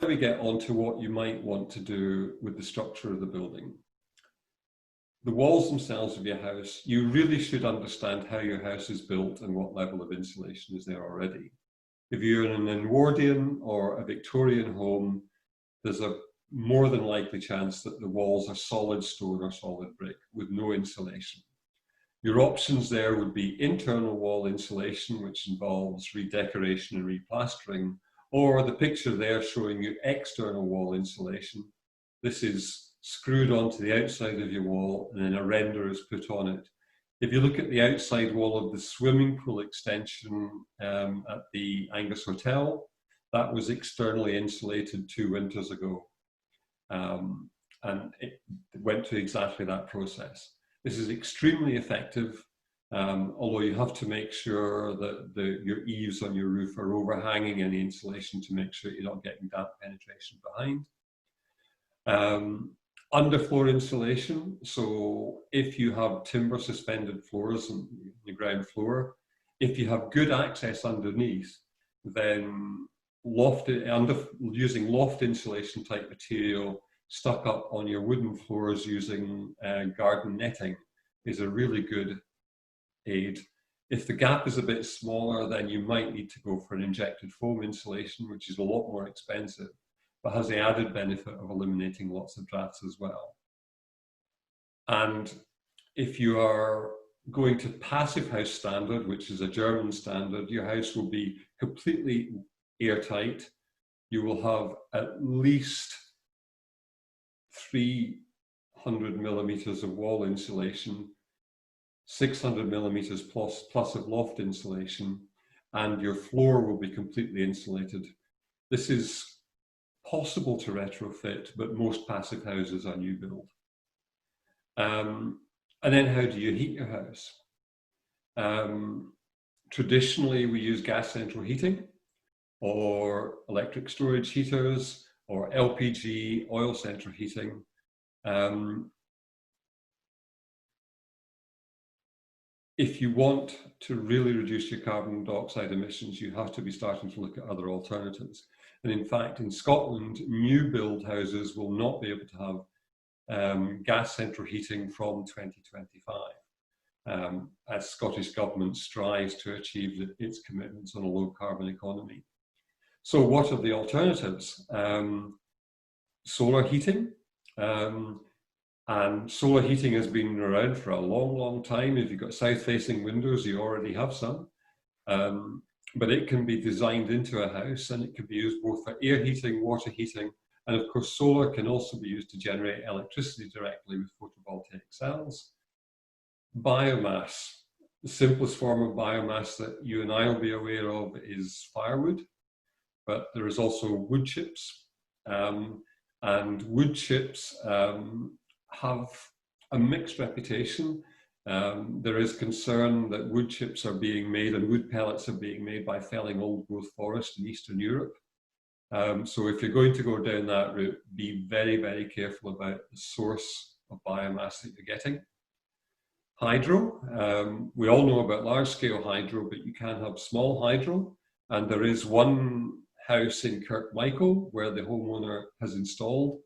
we get on to what you might want to do with the structure of the building. The walls themselves of your house, you really should understand how your house is built and what level of insulation is there already. If you're in an Edwardian or a Victorian home, there's a more than likely chance that the walls are solid stone or solid brick with no insulation. Your options there would be internal wall insulation, which involves redecoration and replastering, or the picture there showing you external wall insulation. This is screwed onto the outside of your wall and then a render is put on it. If you look at the outside wall of the swimming pool extension at the Angus Hotel, that was externally insulated 2 winters ago. And it went through exactly that process. This is extremely effective, although you have to make sure that your eaves on your roof are overhanging any insulation to make sure you're not getting damp penetration behind. Underfloor insulation, so if you have timber suspended floors on the ground floor, if you have good access underneath, then using loft insulation type material stuck up on your wooden floors using garden netting is a really good aid. If the gap is a bit smaller, then you might need to go for an injected foam insulation, which is a lot more expensive, but has the added benefit of eliminating lots of drafts as well. And if you are going to passive house standard, which is a German standard, your house will be completely airtight. You will have at least 300 millimeters of wall insulation, 600 millimeters plus of loft insulation, and your floor will be completely insulated. This is possible to retrofit, but most passive houses are new build. And then how do you heat your house? Traditionally, we use gas central heating or electric storage heaters or LPG, oil central heating. If you want to really reduce your carbon dioxide emissions, you have to be starting to look at other alternatives. And in fact, in Scotland, new build houses will not be able to have gas central heating from 2025, as Scottish Government strives to achieve its commitments on a low carbon economy. So what are the alternatives? Solar heating. And solar heating has been around for a long, long time. If you've got south-facing windows, you already have some. But it can be designed into a house and it can be used both for air heating, water heating, and of course solar can also be used to generate electricity directly with photovoltaic cells. Biomass. The simplest form of biomass that you and I will be aware of is firewood, but there is also wood chips. And wood chips have a mixed reputation. There is concern that wood chips are being made and wood pellets are being made by felling old growth forest in Eastern Europe. So if you're going to go down that route, be very, very careful about the source of biomass that you're getting. Hydro, we all know about large scale hydro, but you can have small hydro. And there is one house in Kirkmichael where the homeowner has installed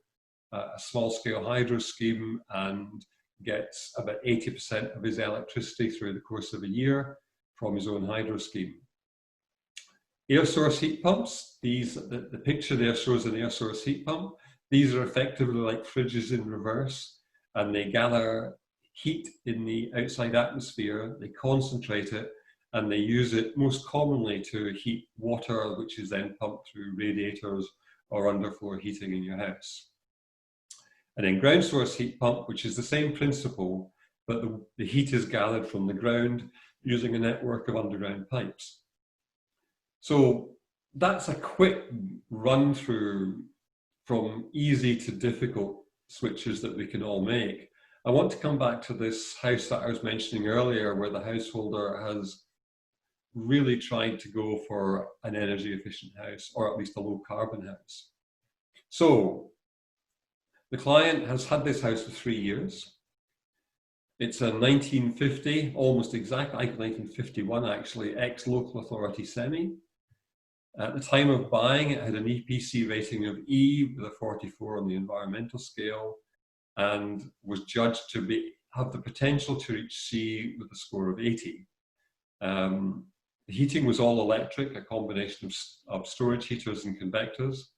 a small scale hydro scheme and gets about 80% of his electricity through the course of a year from his own hydro scheme. Air source heat pumps, the picture there shows an air source heat pump. These are effectively like fridges in reverse, and they gather heat in the outside atmosphere, they concentrate it, and they use it most commonly to heat water, which is then pumped through radiators or underfloor heating in your house. And then ground source heat pump, which is the same principle, but the heat is gathered from the ground using a network of underground pipes. So that's a quick run through from easy to difficult switches that we can all make. I want to come back to this house that I was mentioning earlier, where the householder has really tried to go for an energy efficient house, or at least a low carbon house. So the client has had this house for 3 years. It's a 1950, almost exact, like 1951 actually, ex-local authority semi. At the time of buying, it had an EPC rating of E with a 44 on the environmental scale, and was judged to have the potential to reach C with a score of 80. The heating was all electric, a combination of storage heaters and convectors,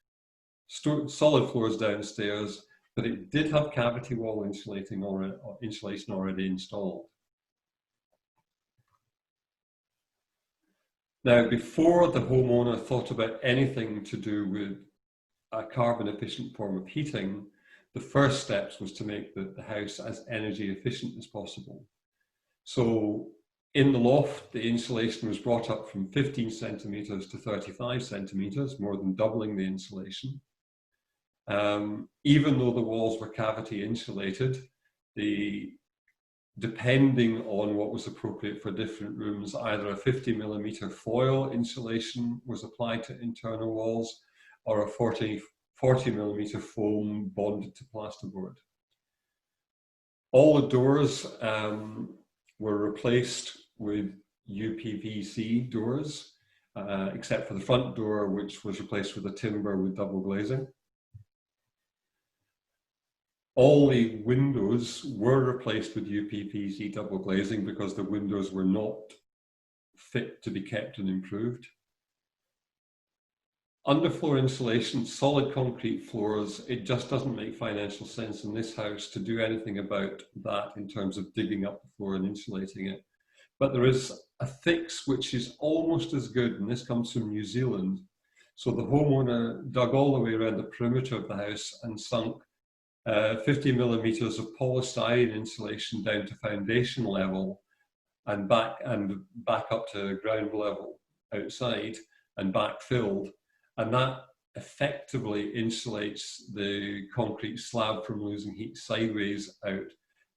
solid floors downstairs, but it did have cavity wall insulation already installed. Now, before the homeowner thought about anything to do with a carbon efficient form of heating, the first steps was to make the house as energy efficient as possible. So in the loft, the insulation was brought up from 15 centimeters to 35 centimeters, more than doubling the insulation. Even though the walls were cavity insulated, depending on what was appropriate for different rooms, either a 50 millimeter foil insulation was applied to internal walls, or a 40 millimeter foam bonded to plasterboard. All the doors were replaced with UPVC doors, except for the front door, which was replaced with a timber with double glazing. All the windows were replaced with UPVC double glazing because the windows were not fit to be kept and improved. Underfloor insulation, solid concrete floors, it just doesn't make financial sense in this house to do anything about that in terms of digging up the floor and insulating it. But there is a fix which is almost as good, and this comes from New Zealand. So the homeowner dug all the way around the perimeter of the house and sunk 50 millimeters of polystyrene insulation down to foundation level and back up to ground level outside and backfilled. And that effectively insulates the concrete slab from losing heat sideways out.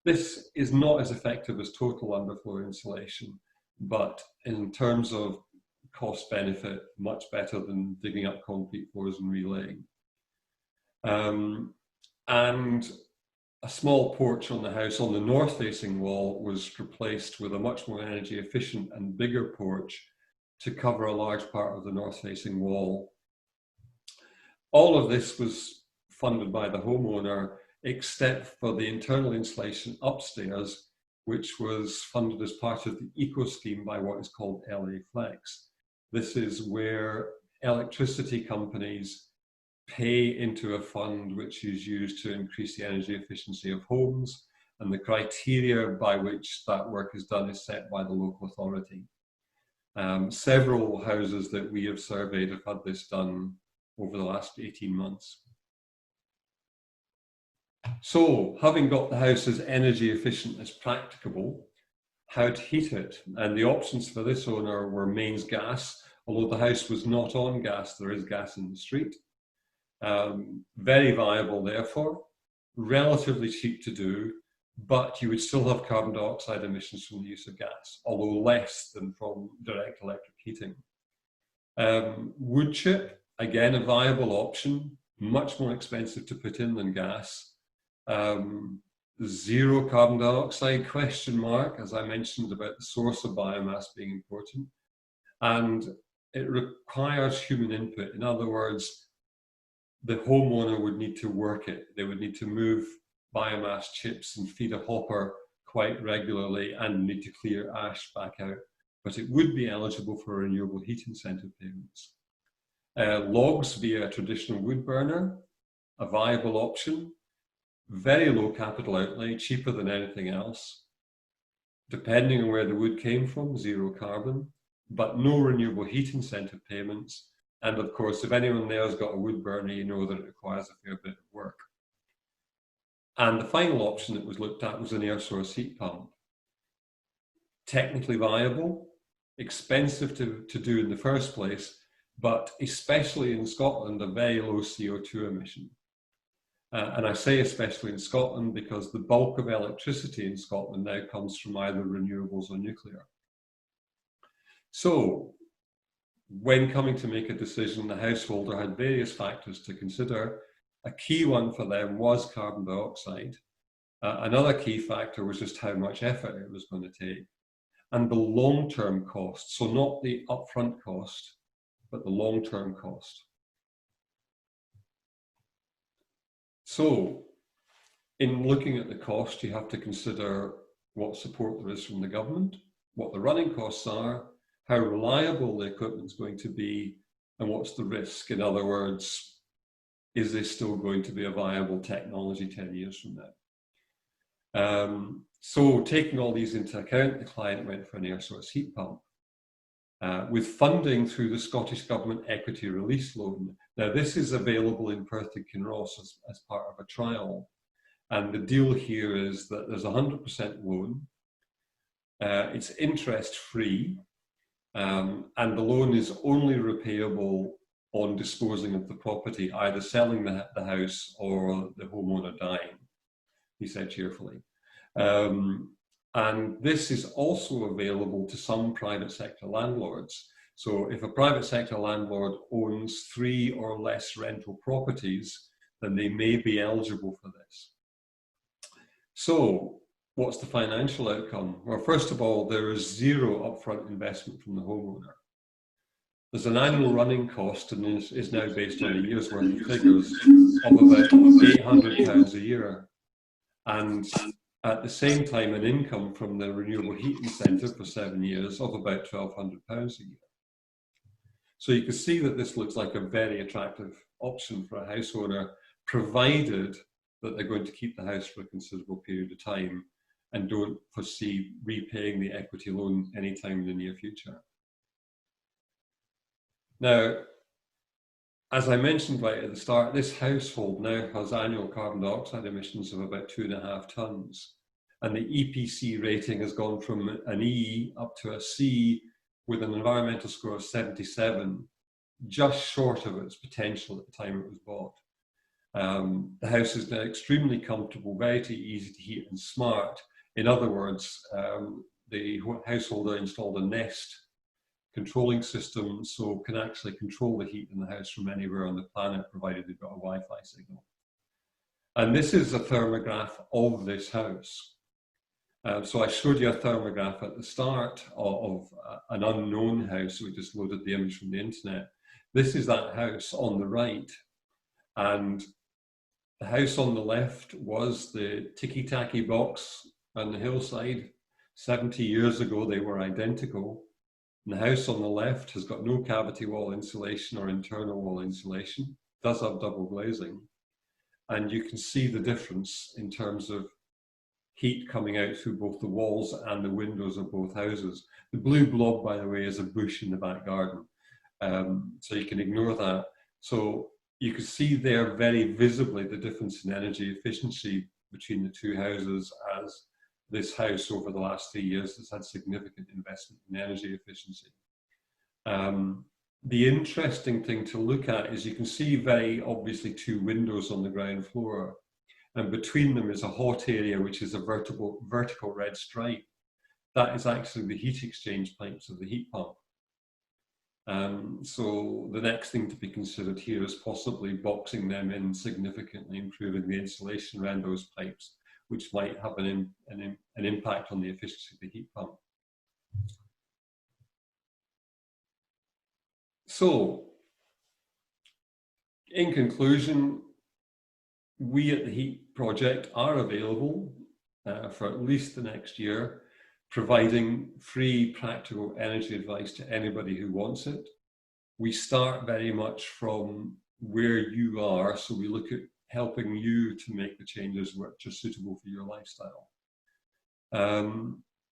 This is not as effective as total underfloor insulation, but in terms of cost benefit, much better than digging up concrete floors and relaying. And a small porch on the house on the north-facing wall was replaced with a much more energy efficient and bigger porch to cover a large part of the north-facing wall. All of this was funded by the homeowner, except for the internal insulation upstairs, which was funded as part of the eco scheme by what is called LA Flex. This is where electricity companies pay into a fund which is used to increase the energy efficiency of homes, and the criteria by which that work is done is set by the local authority. Several houses that we have surveyed have had this done over the last 18 months. So, having got the house as energy efficient as practicable, how to heat it? And the options for this owner were mains gas. Although the house was not on gas, there is gas in the street. Very viable, therefore, relatively cheap to do, but you would still have carbon dioxide emissions from the use of gas, although less than from direct electric heating. Wood chip, again, a viable option, much more expensive to put in than gas. Zero carbon dioxide, question mark, as I mentioned about the source of biomass being important. And it requires human input. In other words, the homeowner would need to work it. They would need to move biomass chips and feed a hopper quite regularly and need to clear ash back out. But it would be eligible for renewable heat incentive payments. Logs via a traditional wood burner, a viable option. Very low capital outlay, cheaper than anything else. Depending on where the wood came from, zero carbon, but no renewable heat incentive payments. And of course, if anyone there has got a wood burner, you know that it requires a fair bit of work. And the final option that was looked at was an air source heat pump. Technically viable, expensive to do in the first place, but especially in Scotland, a very low CO2 emission. And I say especially in Scotland because the bulk of electricity in Scotland now comes from either renewables or nuclear. So, when coming to make a decision, the householder had various factors to consider. A key one for them was carbon dioxide. Another key factor was just how much effort it was going to take. And the long-term cost, so not the upfront cost, but the long-term cost. So, in looking at the cost, you have to consider what support there is from the government, what the running costs are, how reliable the equipment is going to be, and what's the risk. In other words, is this still going to be a viable technology 10 years from now? So taking all these into account, the client went for an air source heat pump with funding through the Scottish Government Equity Release Loan. Now, this is available in Perth and Kinross as part of a trial. And the deal here is that there's a 100% loan. It's interest-free, and the loan is only repayable on disposing of the property, either selling the house or the homeowner dying, he said cheerfully. And this is also available to some private sector landlords. So if a private sector landlord owns 3 or less rental properties, then they may be eligible for this. So what's the financial outcome? Well, first of all, there is zero upfront investment from the homeowner. There's an annual running cost, and is now based on a year's worth of figures, of about £800 a year. And at the same time, an income from the renewable heat incentive for 7 years of about £1,200 a year. So you can see that this looks like a very attractive option for a house owner, provided that they're going to keep the house for a considerable period of time and don't foresee repaying the equity loan anytime in the near future. Now, as I mentioned right at the start, this household now has annual carbon dioxide emissions of about 2.5 tons. And the EPC rating has gone from an E up to a C with an environmental score of 77, just short of its potential at the time it was bought. The house is now extremely comfortable, very easy to heat and smart. In other words, the householder installed a Nest controlling system, so can actually control the heat in the house from anywhere on the planet, provided they've got a Wi-Fi signal. And this is a thermograph of this house. So I showed you a thermograph at the start of an unknown house. We just loaded the image from the internet. This is that house on the right. And the house on the left was the ticky-tacky box on the hillside. 70 years ago, they were identical. And the house on the left has got no cavity wall insulation or internal wall insulation, does have double glazing. And you can see the difference in terms of heat coming out through both the walls and the windows of both houses. The blue blob, by the way, is a bush in the back garden. So you can ignore that. So you can see there very visibly the difference in energy efficiency between the two houses, as this house over the last 3 years has had significant investment in energy efficiency. The interesting thing to look at is you can see very obviously 2 windows on the ground floor, and between them is a hot area which is a vertical red stripe. That is actually the heat exchange pipes of the heat pump. So the next thing to be considered here is possibly boxing them in, significantly improving the insulation around those pipes, which might have an impact on the efficiency of the heat pump. So, in conclusion, we at the Heat Project are available for at least the next year, providing free practical energy advice to anybody who wants it. We start very much from where you are, so we look at helping you to make the changes which are suitable for your lifestyle.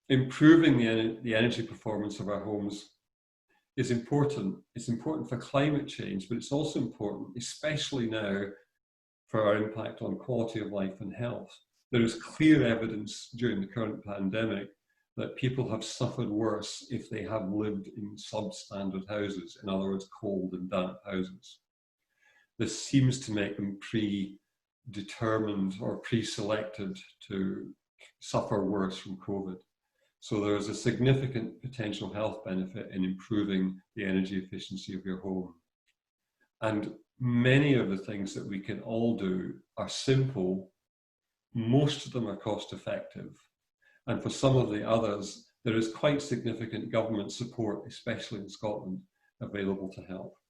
Improving the energy performance of our homes is important. It's important for climate change, but it's also important, especially now, for our impact on quality of life and health. There is clear evidence during the current pandemic that people have suffered worse if they have lived in substandard houses, in other words, cold and damp houses. This seems to make them predetermined or pre-selected to suffer worse from COVID. So there is a significant potential health benefit in improving the energy efficiency of your home. And many of the things that we can all do are simple. Most of them are cost effective. And for some of the others, there is quite significant government support, especially in Scotland, available to help.